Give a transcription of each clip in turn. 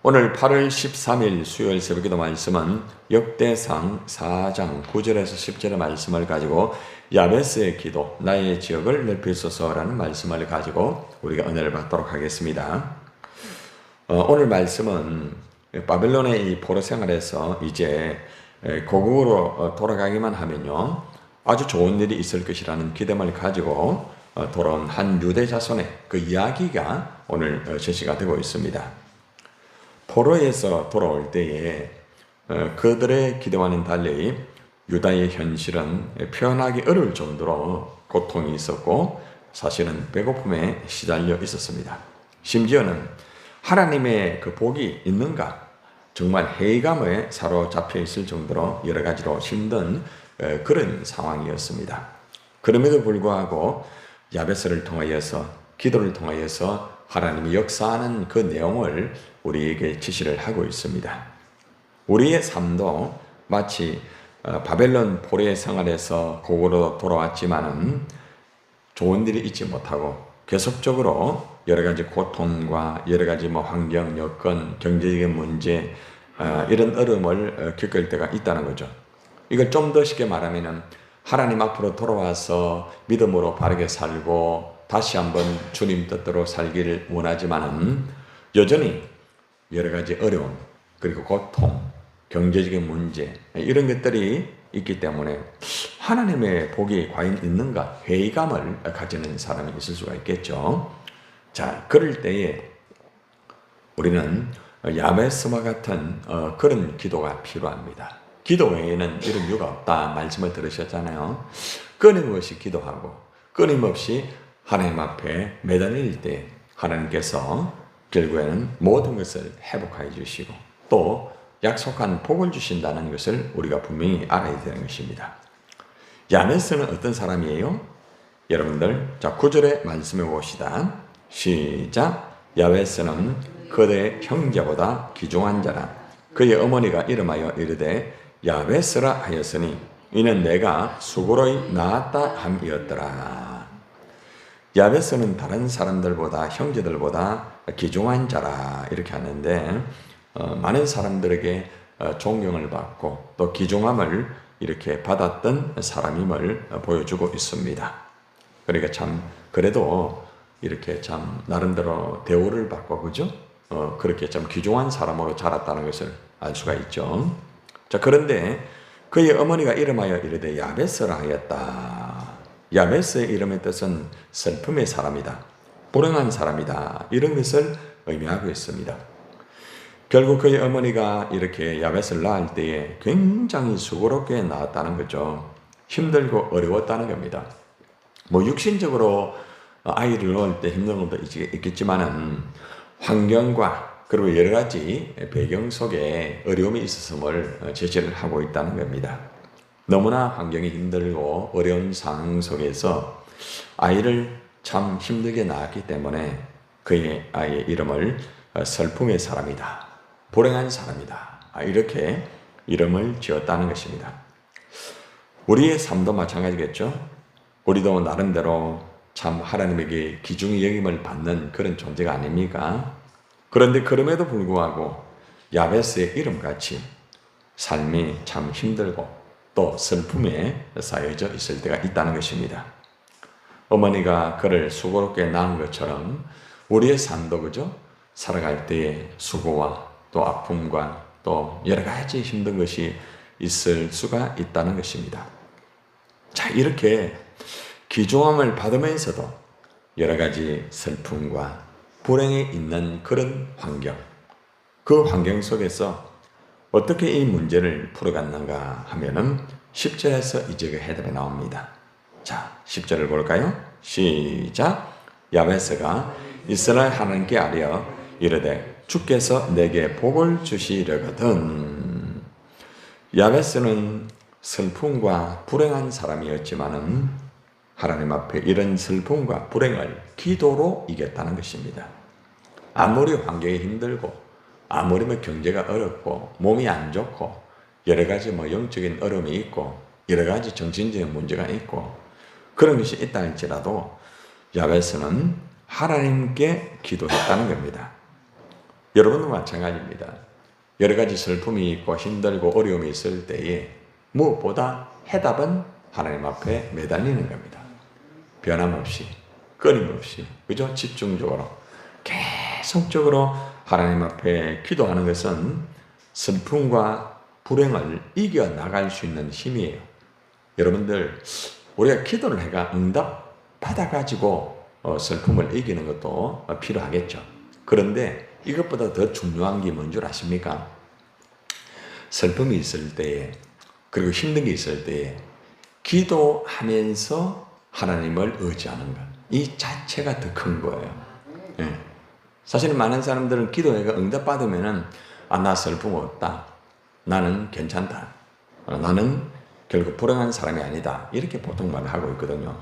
오늘 8월 13일 수요일 새벽기도 말씀은 역대상 4장 9절에서 10절의 말씀을 가지고 야베스의 기도, 나의 지역을 넓히소서라는 말씀을 가지고 우리가 은혜를 받도록 하겠습니다. 오늘 말씀은 바벨론의 이 포로 생활에서 이제 고국으로 돌아가기만 하면요 아주 좋은 일이 있을 것이라는 기대감을 가지고 돌아온 한 유대 자손의 그 이야기가 오늘 제시가 되고 있습니다. 포로에서 돌아올 때에 그들의 기대와는 달리 유다의 현실은 표현하기 어려울 정도로 고통이 있었고 사실은 배고픔에 시달려 있었습니다. 심지어는 하나님의 그 복이 있는가 정말 회의감에 사로잡혀 있을 정도로 여러 가지로 힘든 그런 상황이었습니다. 그럼에도 불구하고 야베스를 통하여서 기도를 통하여서 하나님이 역사하는 그 내용을 우리에게 지시를 하고 있습니다. 우리의 삶도 마치 바벨론 포로의 생활에서 고국으로 돌아왔지만은 좋은 일이 있지 못하고 계속적으로 여러 가지 고통과 여러 가지 환경, 여건, 경제적인 문제 이런 어려움을 겪을 때가 있다는 거죠. 이걸 좀 더 쉽게 말하면은 하나님 앞으로 돌아와서 믿음으로 바르게 살고 다시 한번 주님 뜻대로 살기를 원하지만은 여전히 여러 가지 어려움 그리고 고통, 경제적인 문제 이런 것들이 있기 때문에 하나님의 복이 과연 있는가 회의감을 가지는 사람이 있을 수가 있겠죠. 자, 그럴 때에 우리는 야베스와 같은 그런 기도가 필요합니다. 기도 외에는 이런 이유가 없다 말씀을 들으셨잖아요. 끊임없이 기도하고 끊임없이 하나님 앞에 매달릴 때 하나님께서 결국에는 모든 것을 회복하여 주시고 또 약속한 복을 주신다는 것을 우리가 분명히 알아야 되는 것입니다. 야베스는 어떤 사람이에요? 여러분들 자 9절의 말씀해 봅시다. 시작. 야베스는 그의 형제보다 귀중한 자라. 그의 어머니가 이름하여 이르되 야베스라 하였으니 이는 내가 수고로이 낳았다 함이었더라. 야베스는 다른 사람들보다 형제들보다 귀중한 자라 이렇게 하는데 많은 사람들에게 존경을 받고 또 귀중함을 이렇게 받았던 사람임을 보여주고 있습니다. 그러니까 참 그래도 이렇게 참 나름대로 대우를 받고 그죠? 그렇게 참 귀중한 사람으로 자랐다는 것을 알 수가 있죠. 자, 그런데 그의 어머니가 이름하여 이르되 야베스라 하였다. 야베스의 이름의 뜻은 슬픔의 사람이다. 불행한 사람이다. 이런 것을 의미하고 있습니다. 결국 그의 어머니가 이렇게 야베스를 낳을 때에 굉장히 수고롭게 낳았다는 거죠. 힘들고 어려웠다는 겁니다. 육신적으로 아이를 낳을 때 힘든 것도 있겠지만은 환경과 그리고 여러 가지 배경 속에 어려움이 있었음을 제시를 하고 있다는 겁니다. 너무나 환경이 힘들고 어려운 상황 속에서 아이를 참 힘들게 낳았기 때문에 그의 아이의 이름을 슬픔의 사람이다. 불행한 사람이다. 이렇게 이름을 지었다는 것입니다. 우리의 삶도 마찬가지겠죠. 우리도 나름대로 참 하나님에게 귀중히 여김을 받는 그런 존재가 아닙니까? 그런데 그럼에도 불구하고 야베스의 이름같이 삶이 참 힘들고 또 슬픔에 쌓여져 있을 때가 있다는 것입니다. 어머니가 그를 수고롭게 낳은 것처럼 우리의 삶도 그죠? 살아갈 때의 수고와 또 아픔과 또 여러 가지 힘든 것이 있을 수가 있다는 것입니다. 자, 이렇게 귀중함을 받으면서도 여러 가지 슬픔과 불행에 있는 그런 환경, 그 환경 속에서 어떻게 이 문제를 풀어갔는가 하면은 10절에서 이제 그 해답이 나옵니다. 자, 10절을 볼까요? 시작. 야베스가 이스라엘 하나님께 아뢰어 이르되 주께서 내게 복을 주시려거든. 야베스는 슬픔과 불행한 사람이었지만은 하나님 앞에 이런 슬픔과 불행을 기도로 이겼다는 것입니다. 아무리 환경이 힘들고 아무리 경제가 어렵고 몸이 안 좋고 여러 가지 영적인 어려움이 있고 여러 가지 정신적인 문제가 있고 그런 것이 있다 할지라도 야베스는 하나님께 기도했다는 겁니다. 여러분도 마찬가지입니다. 여러 가지 슬픔이 있고 힘들고 어려움이 있을 때에 무엇보다 해답은 하나님 앞에 매달리는 겁니다. 변함없이, 끊임없이, 그죠? 집중적으로, 계속적으로 하나님 앞에 기도하는 것은 슬픔과 불행을 이겨나갈 수 있는 힘이에요. 여러분들, 우리가 기도를 해가 응답 받아가지고 슬픔을 이기는 것도 필요하겠죠. 그런데 이것보다 더 중요한 게 뭔 줄 아십니까? 슬픔이 있을 때에, 그리고 힘든 게 있을 때에 기도하면서 하나님을 의지하는 것, 이 자체가 더 큰 거예요. 예. 사실은 많은 사람들은 기도해가 응답받으면은 나 슬픔 없다, 나는 괜찮다, 나는 결국 불행한 사람이 아니다, 이렇게 보통 말을 하고 있거든요.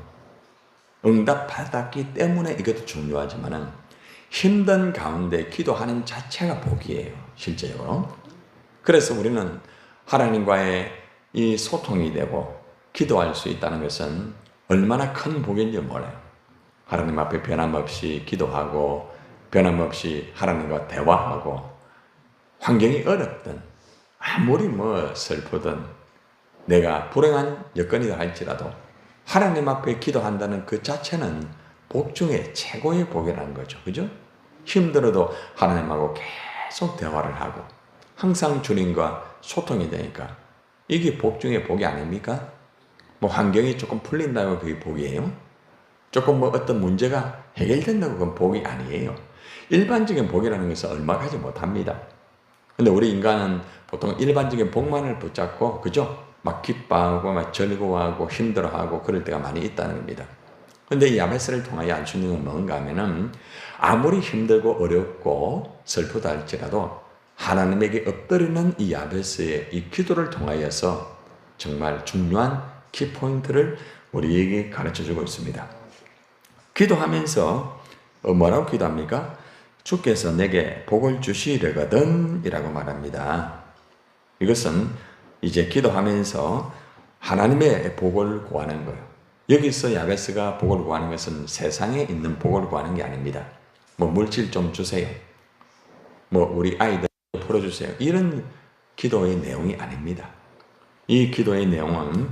응답받았기 때문에 이것도 중요하지만은 힘든 가운데 기도하는 자체가 복이에요, 실제적으로. 그래서 우리는 하나님과의 이 소통이 되고 기도할 수 있다는 것은 얼마나 큰 복인지 몰라요. 하나님 앞에 변함없이 기도하고 변함없이 하나님과 대화하고, 환경이 어렵든 아무리 슬프든 내가 불행한 여건이다 할지라도 하나님 앞에 기도한다는 그 자체는 복 중에 최고의 복이라는 거죠. 그죠? 힘들어도 하나님하고 계속 대화를 하고 항상 주님과 소통이 되니까 이게 복 중에 복이 아닙니까? 환경이 조금 풀린다고 그게 복이에요? 조금 어떤 문제가 해결된다고 그건 복이 아니에요. 일반적인 복이라는 것은 얼마 가지 못합니다. 근데 우리 인간은 보통 일반적인 복만을 붙잡고, 그죠? 막 기뻐하고, 막 즐거워하고, 힘들어하고, 그럴 때가 많이 있다는 겁니다. 근데 이 야베스를 통하여 알 수 있는 건 뭔가 하면은, 아무리 힘들고 어렵고 슬프다 할지라도 하나님에게 엎드리는 이 야베스의 이 기도를 통하여서 정말 중요한 키포인트를 우리에게 가르쳐 주고 있습니다. 기도하면서 뭐라고 기도합니까? 주께서 내게 복을 주시려거든 이라고 말합니다. 이것은 이제 기도하면서 하나님의 복을 구하는 거예요. 여기서 야베스가 복을 구하는 것은 세상에 있는 복을 구하는 게 아닙니다. 물질 좀 주세요, 우리 아이들 풀어주세요, 이런 기도의 내용이 아닙니다. 이 기도의 내용은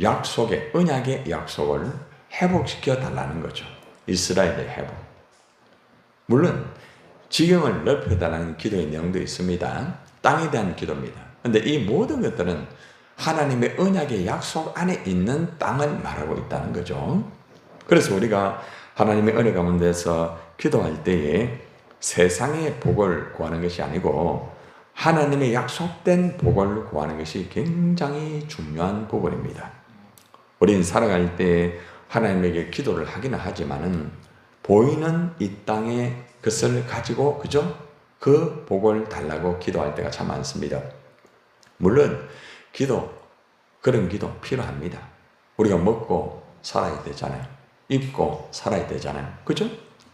약속의, 언약의 약속을 회복시켜 달라는 거죠. 이스라엘의 회복. 물론 지경을 넓혀달라는 기도의 내용도 있습니다. 땅에 대한 기도입니다. 그런데 이 모든 것들은 하나님의 언약의 약속 안에 있는 땅을 말하고 있다는 거죠. 그래서 우리가 하나님의 은혜 가운데서 기도할 때에 세상의 복을 구하는 것이 아니고 하나님의 약속된 복을 구하는 것이 굉장히 중요한 부분입니다. 우리는 살아갈 때 하나님에게 기도를 하기는 하지만은 보이는 이 땅의 것을 가지고, 그죠? 그 복을 달라고 기도할 때가 참 많습니다. 물론 그런 기도 필요합니다. 우리가 먹고 살아야 되잖아요. 입고 살아야 되잖아요. 그죠?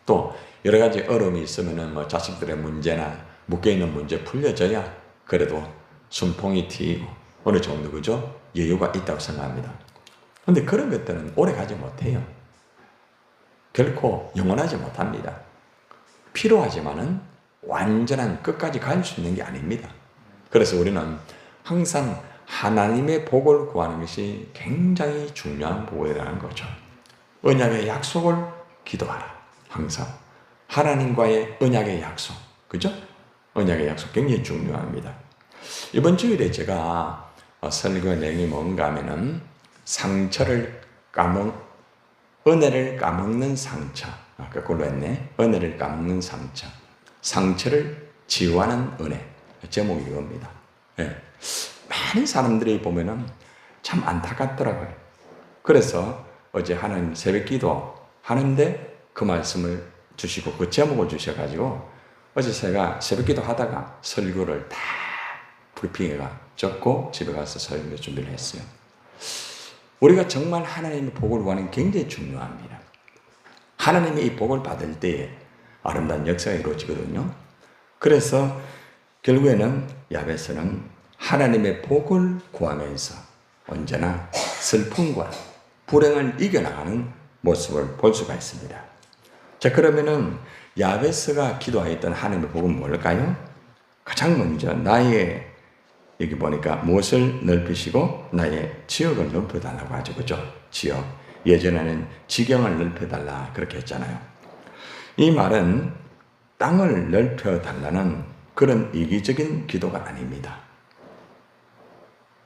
또 여러 가지 어려움이 있으면은 자식들의 문제나 묶여있는 문제 풀려져야 그래도 순풍이 튀고 어느 정도, 그죠? 여유가 있다고 생각합니다. 그런데 그런 것들은 오래 가지 못해요. 결코 영원하지 못합니다. 필요하지만은 완전한 끝까지 갈 수 있는 게 아닙니다. 그래서 우리는 항상 하나님의 복을 구하는 것이 굉장히 중요한 복이라는 거죠. 언약의 약속을 기도하라. 항상 하나님과의 언약의 약속, 그죠? 언약의 약속 굉장히 중요합니다. 이번 주일에 제가 설교의 내용이 뭔가 하면은 은혜를 까먹는 상처. 그걸로 했네. 은혜를 까먹는 상처. 상처를 치유하는 은혜. 제목이 이겁니다. 네. 많은 사람들이 보면은 참 안타깝더라고요. 그래서 어제 하나님 새벽 기도 하는데 그 말씀을 주시고 그 제목을 주셔가지고 어제 제가 새벽 기도 하다가 설교를 다 브리핑해가 적고 집에 가서 설교 준비를 했어요. 우리가 정말 하나님의 복을 구하는 게 굉장히 중요합니다. 하나님의 이 복을 받을 때에 아름다운 역사가 이루어지거든요. 그래서 결국에는 야베스는 하나님의 복을 구하면서 언제나 슬픔과 불행을 이겨나가는 모습을 볼 수가 있습니다. 자, 그러면은 야베스가 기도하였던 하나님의 복은 뭘까요? 가장 먼저 나의 여기 보니까 무엇을 넓히시고 나의 지역을 넓혀달라고 하죠. 그죠? 지역. 예전에는 지경을 넓혀달라 그렇게 했잖아요. 이 말은 땅을 넓혀달라는 그런 이기적인 기도가 아닙니다.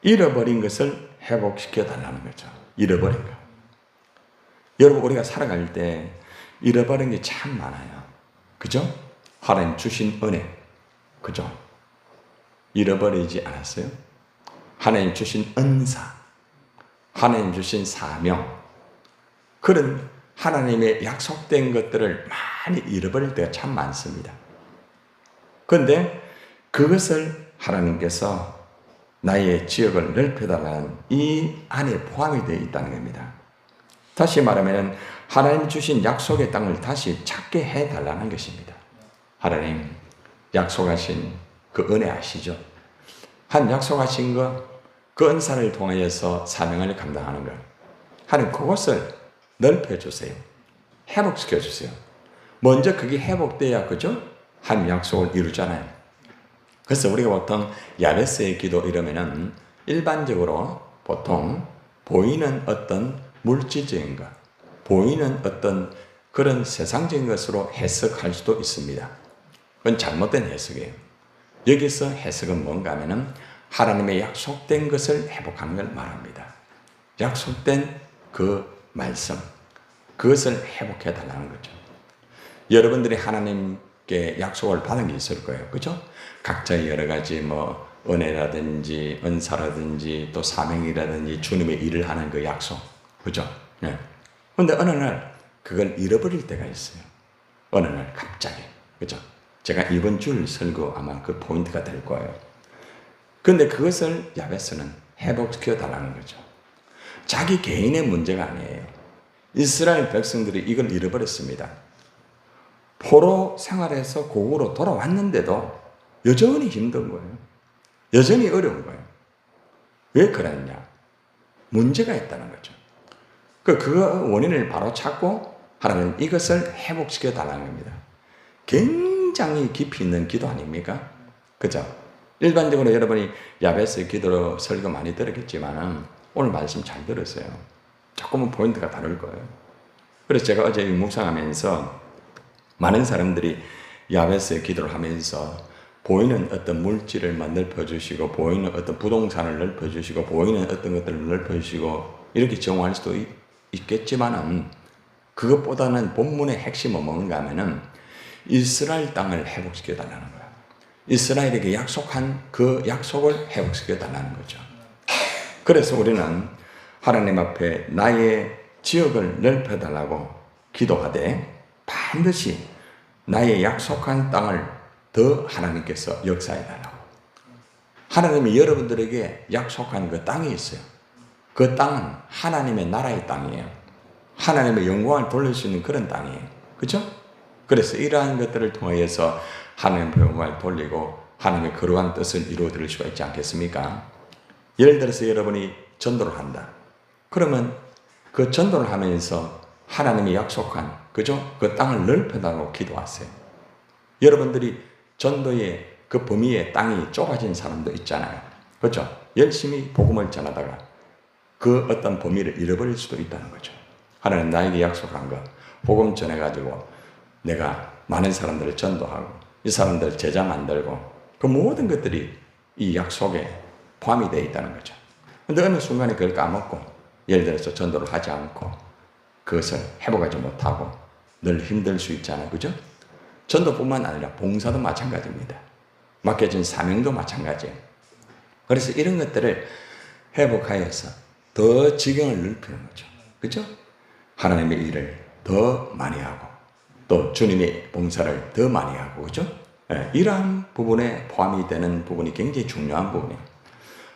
잃어버린 것을 회복시켜 달라는 거죠. 잃어버린 거. 여러분, 우리가 살아갈 때 잃어버린 게 참 많아요. 그죠? 하나님 주신 은혜. 그죠? 잃어버리지 않았어요? 하나님 주신 은사. 하나님 주신 사명. 그런 하나님의 약속된 것들을 많이 잃어버릴 때가 참 많습니다. 그런데 그것을 하나님께서 나의 지역을 넓혀달라는 이 안에 포함이 되어 있다는 겁니다. 다시 말하면 하나님 주신 약속의 땅을 다시 찾게 해달라는 것입니다. 하나님 약속하신 그 은혜 아시죠? 한 약속하신 것, 그 은사를 통하여서 사명을 감당하는 것. 하나님 그것을 넓혀주세요. 회복시켜주세요. 먼저 그게 회복돼야 그죠? 한 약속을 이루잖아요. 그래서 우리가 보통 야베스의 기도 이러면은 일반적으로 보통 보이는 어떤 물질적인 것, 보이는 어떤 그런 세상적인 것으로 해석할 수도 있습니다. 그건 잘못된 해석이에요. 여기서 해석은 뭔가 하면은 하나님의 약속된 것을 회복하는 걸 말합니다. 약속된 그 말씀, 그것을 회복해 달라는 거죠. 여러분들이 하나님께 약속을 받은 게 있을 거예요. 그죠? 각자의 여러 가지 은혜라든지 은사라든지 또 사명이라든지 주님의 일을 하는 그 약속. 그죠? 네. 근데 어느 날 그걸 잃어버릴 때가 있어요. 어느 날 갑자기. 그죠? 제가 이번 줄 설교 아마 그 포인트가 될 거예요. 그런데 그것을 야베스는 회복시켜 달라는 거죠. 자기 개인의 문제가 아니에요. 이스라엘 백성들이 이걸 잃어버렸습니다. 포로 생활에서 고국으로 돌아왔는데도 여전히 힘든 거예요. 여전히 어려운 거예요. 왜 그랬냐? 문제가 있다는 거죠. 그 원인을 바로 찾고 하나님 이것을 회복시켜 달라는 겁니다. 굉장히 깊이 있는 기도 아닙니까? 그죠? 일반적으로 여러분이 야베스 기도로 설교 많이 들었겠지만 오늘 말씀 잘 들었어요. 조금은 포인트가 다를 거예요. 그래서 제가 어제 묵상하면서 많은 사람들이 야베스의 기도를 하면서 보이는 어떤 물질을 넓혀주시고 보이는 어떤 부동산을 넓혀주시고 보이는 어떤 것들을 넓혀주시고 이렇게 정화할 수도 있겠지만은 그것보다는 본문의 핵심은 뭔가 하면은 이스라엘 땅을 회복시켜 달라는 거야. 이스라엘에게 약속한 그 약속을 회복시켜 달라는 거죠. 그래서 우리는 하나님 앞에 나의 지역을 넓혀달라고 기도하되 반드시 나의 약속한 땅을 더 하나님께서 역사해달라고. 하나님이 여러분들에게 약속한 그 땅이 있어요. 그 땅은 하나님의 나라의 땅이에요. 하나님의 영광을 돌릴 수 있는 그런 땅이에요. 그렇죠? 그래서 이러한 것들을 통해서 하나님의 영광을 돌리고 하나님의 거룩한 뜻을 이루어드릴 수가 있지 않겠습니까? 예를 들어서 여러분이 전도를 한다. 그러면 그 전도를 하면서 하나님이 약속한 그죠? 그 땅을 넓혀달라고 기도하세요. 여러분들이 전도의 그 범위의 땅이 좁아진 사람도 있잖아요. 그렇죠? 열심히 복음을 전하다가 그 어떤 범위를 잃어버릴 수도 있다는 거죠. 하나님 나에게 약속한 것, 복음 전해가지고 내가 많은 사람들을 전도하고 이 사람들 제자 만들고 그 모든 것들이 이 약속에 포함이 되어 있다는 거죠. 그런데 어느 순간에 그걸 까먹고 예를 들어서 전도를 하지 않고 그것을 회복하지 못하고 늘 힘들 수 있잖아요. 그죠? 전도뿐만 아니라 봉사도 마찬가지입니다. 맡겨진 사명도 마찬가지예요. 그래서 이런 것들을 회복하여서 더 지경을 넓히는 거죠. 그죠? 하나님의 일을 더 많이 하고 또 주님의 봉사를 더 많이 하고 그죠? 네, 이러한 부분에 포함이 되는 부분이 굉장히 중요한 부분이에요.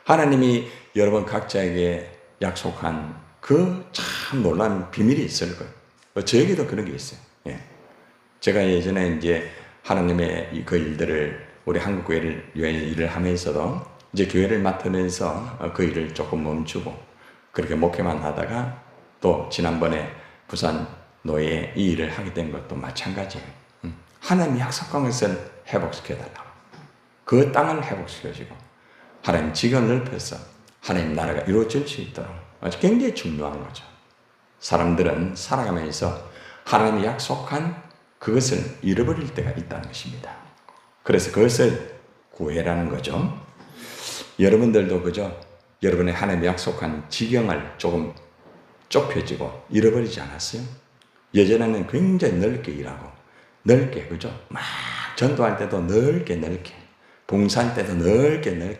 하나님이 여러분 각자에게 약속한 그 참 놀라운 비밀이 있을 거예요. 저에게도 그런 게 있어요. 예. 제가 예전에 이제 하나님의 그 일들을 우리 한국교회를 일을 하면서도 이제 교회를 맡으면서 그 일을 조금 멈추고 그렇게 목회만 하다가 또 지난번에 부산 노예에 이 일을 하게 된 것도 마찬가지예요. 하나님이 약속한 것을 회복시켜달라고. 그 땅을 회복시켜주고 하나님 지경을 넓혀서 하나님 나라가 이루어질 수 있도록 아주 굉장히 중요한 거죠. 사람들은 살아가면서 하나님이 약속한 그것을 잃어버릴 때가 있다는 것입니다. 그래서 그것을 구해라는 거죠. 여러분들도 그죠? 여러분의 하나님이 약속한 지경을 조금 좁혀지고 잃어버리지 않았어요? 예전에는 굉장히 넓게 일하고 넓게 그죠? 막 전도할 때도 넓게 봉사할 때도 넓게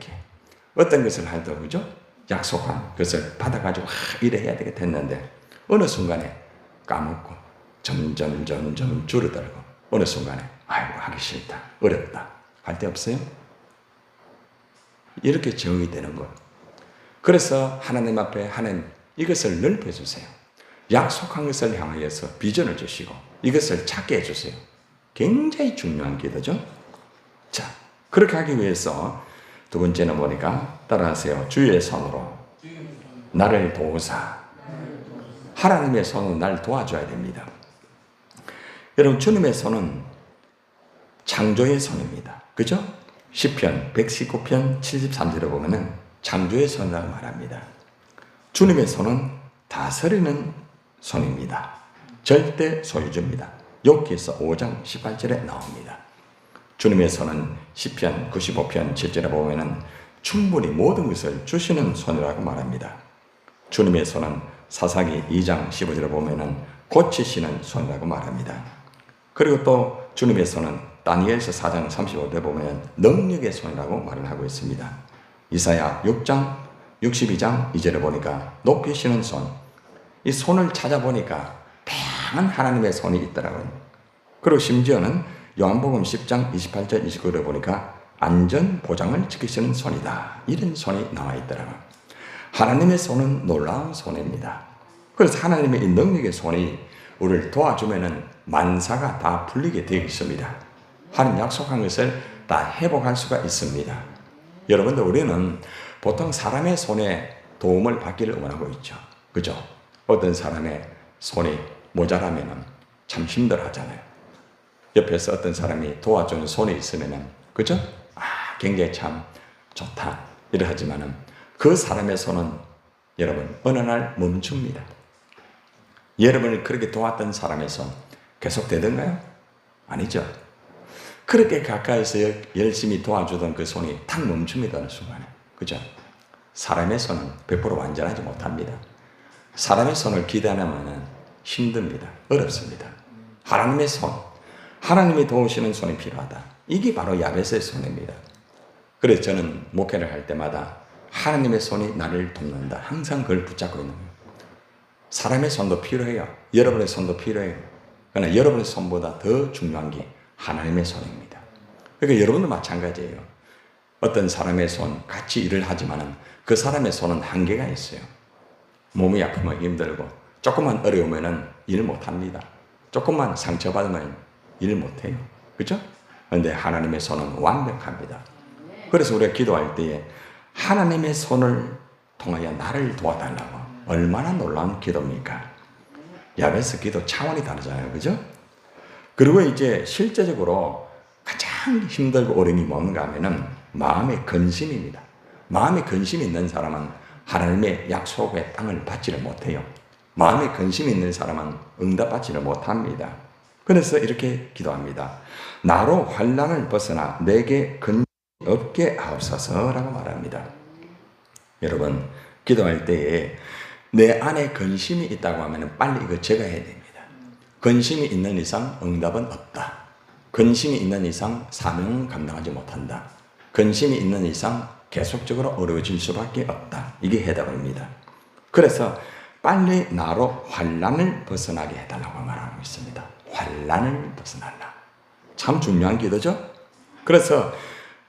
어떤 것을 해도 그죠? 약속한 것을 받아가지고 이래 해야 되겠다 했는데 어느 순간에 까먹고 점점 줄어들고 어느 순간에 아이고 하기 싫다 어렵다 할 데 없어요? 이렇게 정이 되는 거. 그래서 하나님 앞에 하나님 이것을 넓혀주세요. 약속한 것을 향하여서 비전을 주시고 이것을 찾게 해주세요. 굉장히 중요한 기도죠. 자, 그렇게 하기 위해서 두 번째는 보니까 따라하세요. 주의 손으로 나를 도우사. 하나님의 손은 날 도와줘야 됩니다. 여러분 주님의 손은 창조의 손입니다. 그죠? 시편 119편 73절에 보면은 창조의 손이라고 말합니다. 주님의 손은 다스리는 손입니다. 절대 소유주입니다. 욥기서 5장 18절에 나옵니다. 주님의 손은 시편 95편 7절에 보면은 충분히 모든 것을 주시는 손이라고 말합니다. 주님의 손은 사사기 2장 15절에 보면은 고치시는 손이라고 말합니다. 그리고 또 주님의 손은 다니엘서 4장 35절에 보면 능력의 손이라고 말을 하고 있습니다. 이사야 6장 62장 2절에 보니까 높이시는 손. 이 손을 찾아보니까 다양한 하나님의 손이 있더라고요. 그리고 심지어는 요한복음 10장 28절 29절에 보니까 안전 보장을 지키시는 손이다. 이런 손이 나와 있더라고요. 하나님의 손은 놀라운 손입니다. 그래서 하나님의 이 능력의 손이 우리를 도와주면은 만사가 다 풀리게 되어 있습니다. 하나님 약속한 것을 다 회복할 수가 있습니다. 여러분들 우리는 보통 사람의 손에 도움을 받기를 원하고 있죠. 그죠? 어떤 사람의 손이 모자라면 참 힘들어 하잖아요. 옆에서 어떤 사람이 도와주는 손이 있으면 그죠? 굉장히 참 좋다 이래 하지만은 그 사람의 손은 여러분 어느 날 멈춥니다. 여러분을 그렇게 도왔던 사람의 손 계속 되던가요? 아니죠. 그렇게 가까이서 열심히 도와주던 그 손이 탁 멈춥니다. 어느 순간에. 그죠? 사람의 손은 100% 완전하지 못합니다. 사람의 손을 기대하면 힘듭니다. 어렵습니다. 하나님의 손, 하나님이 도우시는 손이 필요하다. 이게 바로 야베스의 손입니다. 그래서 저는 목회를 할 때마다 하나님의 손이 나를 돕는다. 항상 그걸 붙잡고 있는 거예요. 사람의 손도 필요해요. 여러분의 손도 필요해요. 그러나 여러분의 손보다 더 중요한 게 하나님의 손입니다. 그러니까 여러분도 마찬가지예요. 어떤 사람의 손 같이 일을 하지만은 그 사람의 손은 한계가 있어요. 몸이 아프면 힘들고 조금만 어려우면은 일 못합니다. 조금만 상처받으면 일 못해요. 그렇죠? 그런데 하나님의 손은 완벽합니다. 그래서 우리가 기도할 때에 하나님의 손을 통하여 나를 도와달라고 얼마나 놀라운 기도입니까? 야베스 기도 차원이 다르잖아요. 그죠? 그리고 이제 실제적으로 가장 힘들고 어려움이 뭔가 하면은 마음의 근심입니다. 마음의 근심이 있는 사람은 하나님의 약속의 땅을 받지를 못해요. 마음의 근심이 있는 사람은 응답받지를 못합니다. 그래서 이렇게 기도합니다. 나로 환난을 벗어나 내게 근심이 없게 하옵소서라고 말합니다. 여러분 기도할 때에 내 안에 근심이 있다고 하면 빨리 이거 제거해야 됩니다. 근심이 있는 이상 응답은 없다. 근심이 있는 이상 사명은 감당하지 못한다. 근심이 있는 이상 계속적으로 어려워질 수밖에 없다. 이게 해답입니다. 그래서 빨리 나로 환난을 벗어나게 해달라고 말하고 있습니다. 환난을 벗어나라. 참 중요한 기도죠. 그래서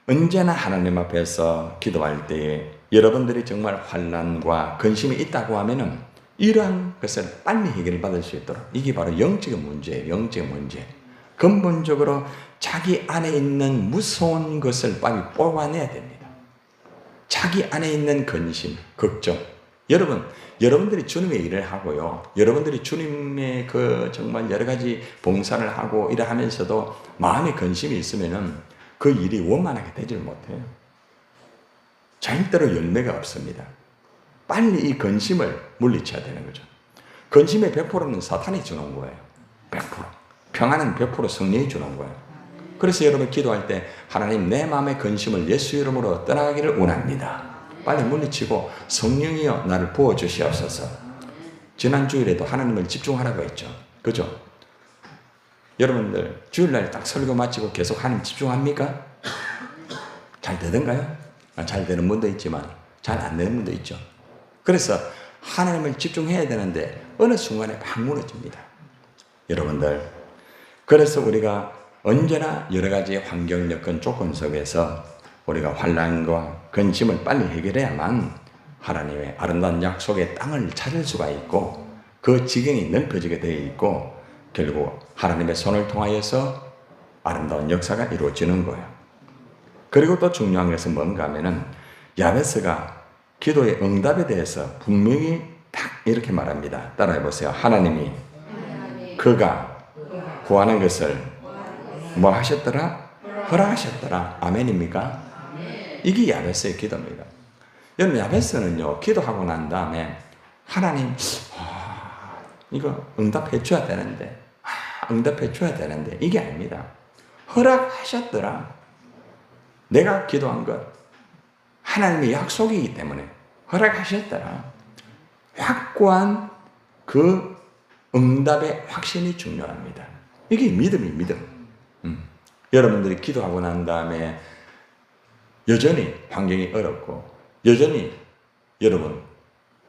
언제나 하나님 앞에서 기도할 때에 여러분들이 정말 환난과 근심이 있다고 하면은 이러한 것을 빨리 해결받을 수 있도록 이게 바로 영적인 문제예요. 영적인 문제. 근본적으로 자기 안에 있는 무서운 것을 빨리 뽑아내야 됩니다. 자기 안에 있는 근심, 걱정 여러분들이 주님의 일을 하고요. 여러분들이 주님의 그 정말 여러 가지 봉사를 하고 일을 하면서도 마음에 근심이 있으면은 그 일이 원만하게 되질 못해요. 절대로 열매가 없습니다. 빨리 이 근심을 물리쳐야 되는 거죠. 근심의 100%는 사탄이 주는 거예요. 100%. 평안은 100% 성령이 주는 거예요. 그래서 여러분 기도할 때 하나님 내 마음의 근심을 예수 이름으로 떠나가기를 원합니다. 빨리 물리치고 성령이여 나를 부어주시옵소서. 지난 주일에도 하나님을 집중하라고 했죠. 그죠? 여러분들 주일날 딱 설교 마치고 계속 하나님 집중합니까? 잘 되던가요? 잘 되는 분도 있지만 잘 안 되는 분도 있죠. 그래서 하나님을 집중해야 되는데 어느 순간에 막 무너집니다. 여러분들, 그래서 우리가 언제나 여러 가지 환경, 여건, 조건 속에서 우리가 환난과 근심을 빨리 해결해야만 하나님의 아름다운 약속의 땅을 찾을 수가 있고 그 지경이 넓어지게 되어 있고 결국 하나님의 손을 통하여서 아름다운 역사가 이루어지는 거예요. 그리고 또 중요한 것은 뭔가 하면은 야베스가 기도의 응답에 대해서 분명히 딱 이렇게 말합니다. 따라해 보세요. 하나님이 그가 구하는 것을 뭐 하셨더라? 허락하셨더라. 아멘입니까? 이게 야베스의 기도입니다. 여러분 야베스는요 기도하고 난 다음에 하나님 이거 응답해 줘야 되는데 응답해 줘야 되는데 이게 아닙니다. 허락하셨더라. 내가 기도한 것 하나님의 약속이기 때문에 허락하셨더라. 확고한 그 응답의 확신이 중요합니다. 이게 믿음이 믿음. 여러분들이 기도하고 난 다음에 여전히 환경이 어렵고 여전히 여러분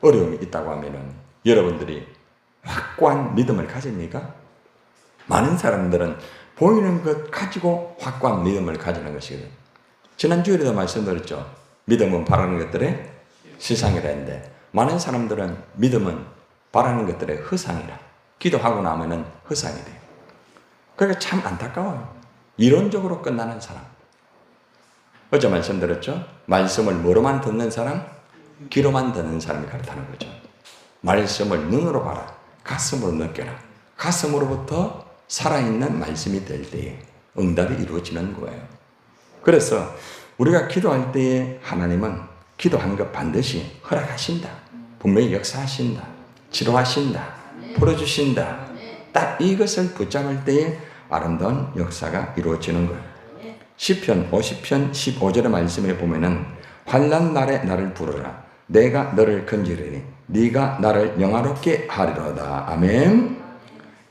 어려움이 있다고 하면은 여러분들이 확고한 믿음을 가집니까? 많은 사람들은 보이는 것 가지고 확고한 믿음을 가지는 것이거든요. 지난주에도 말씀드렸죠. 믿음은 바라는 것들의 실상이라 했는데 많은 사람들은 믿음은 바라는 것들의 허상이라 기도하고 나면은 허상이 돼요. 그러니까 참 안타까워요. 이론적으로 끝나는 사람. 어제 말씀드렸죠? 말씀을 뭐로만 듣는 사람? 귀로만 듣는 사람이 그렇다는 거죠. 말씀을 눈으로 봐라. 가슴으로 느껴라. 가슴으로부터 살아있는 말씀이 될 때에 응답이 이루어지는 거예요. 그래서 우리가 기도할 때에 하나님은 기도한 것 반드시 허락하신다. 분명히 역사하신다. 치료하신다. 풀어주신다. 딱 이것을 붙잡을 때에 아름다운 역사가 이루어지는 거예요. 시편 50편 15절의 말씀에 보면은 환난 날에 나를 부르라. 내가 너를 건지리니 네가 나를 영화롭게 하리로다. 아멘.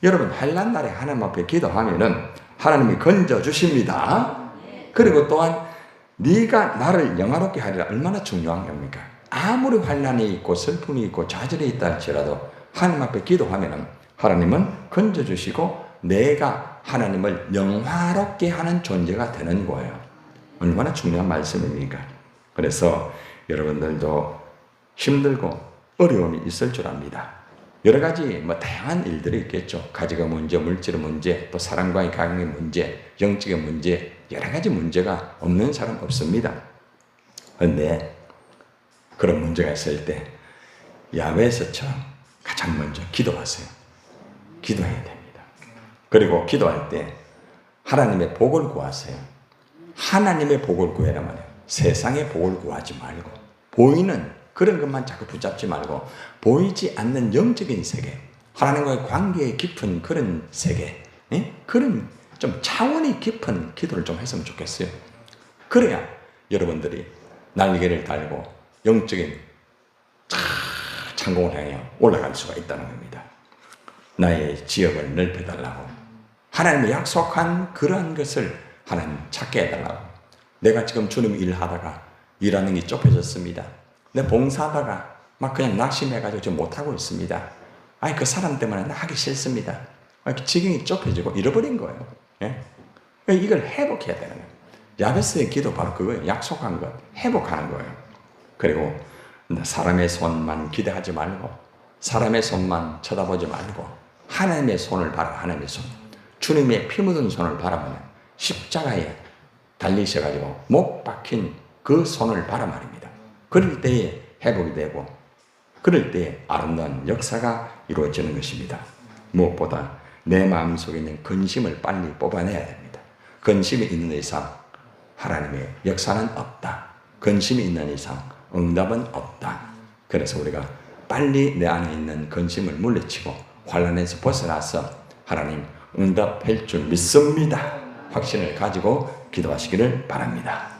여러분 환난 날에 하나님 앞에 기도하면은 하나님이 건져 주십니다. 그리고 또한 네가 나를 영화롭게 하리라. 얼마나 중요한 겁니까? 아무리 환난이 있고 슬픔이 있고 좌절이 있다 할지라도 하나님 앞에 기도하면은 하나님은 건져 주시고 내가 하나님을 영화롭게 하는 존재가 되는 거예요. 얼마나 중요한 말씀입니까? 그래서 여러분들도 힘들고 어려움이 있을 줄 압니다. 여러 가지 다양한 일들이 있겠죠. 가정의 문제, 물질의 문제, 또 사람과의 관계의 문제, 영적인 문제, 여러 가지 문제가 없는 사람 없습니다. 그런데 그런 문제가 있을 때 야베스처럼 가장 먼저 기도하세요. 기도해야 됩니다. 그리고 기도할 때 하나님의 복을 구하세요. 하나님의 복을 구해라 말이에요. 세상의 복을 구하지 말고 보이는 그런 것만 자꾸 붙잡지 말고 보이지 않는 영적인 세계, 하나님과의 관계에 깊은 그런 세계, 그런 좀 차원이 깊은 기도를 좀 했으면 좋겠어요. 그래야 여러분들이 날개를 달고 영적인 창공을 향해 올라갈 수가 있다는 겁니다. 나의 지역을 넓혀달라고 하나님의 약속한 그러한 것을 하나님 찾게 해달라고. 내가 지금 주님 일하다가 일하는 게 좁혀졌습니다. 내 봉사하다가 막 그냥 낙심해가지고 지금 못하고 있습니다. 그 사람 때문에 나 하기 싫습니다. 지경이 좁혀지고 잃어버린 거예요. 예? 이걸 회복해야 되는 거예요. 야베스의 기도 바로 그거예요. 약속한 것 회복하는 거예요. 그리고 사람의 손만 기대하지 말고 사람의 손만 쳐다보지 말고 하나님의 손을 바라. 하나님의 손, 주님의 피 묻은 손을 바라보면 십자가에 달리셔가지고 못 박힌 그 손을 바라 말입니다. 그럴 때에 회복이 되고 그럴 때 아름다운 역사가 이루어지는 것입니다. 무엇보다 내 마음속에 있는 근심을 빨리 뽑아내야 됩니다. 근심이 있는 이상 하나님의 역사는 없다. 근심이 있는 이상 응답은 없다. 그래서 우리가 빨리 내 안에 있는 근심을 물리치고 환난에서 벗어나서 하나님 응답할 줄 믿습니다. 확신을 가지고 기도하시기를 바랍니다.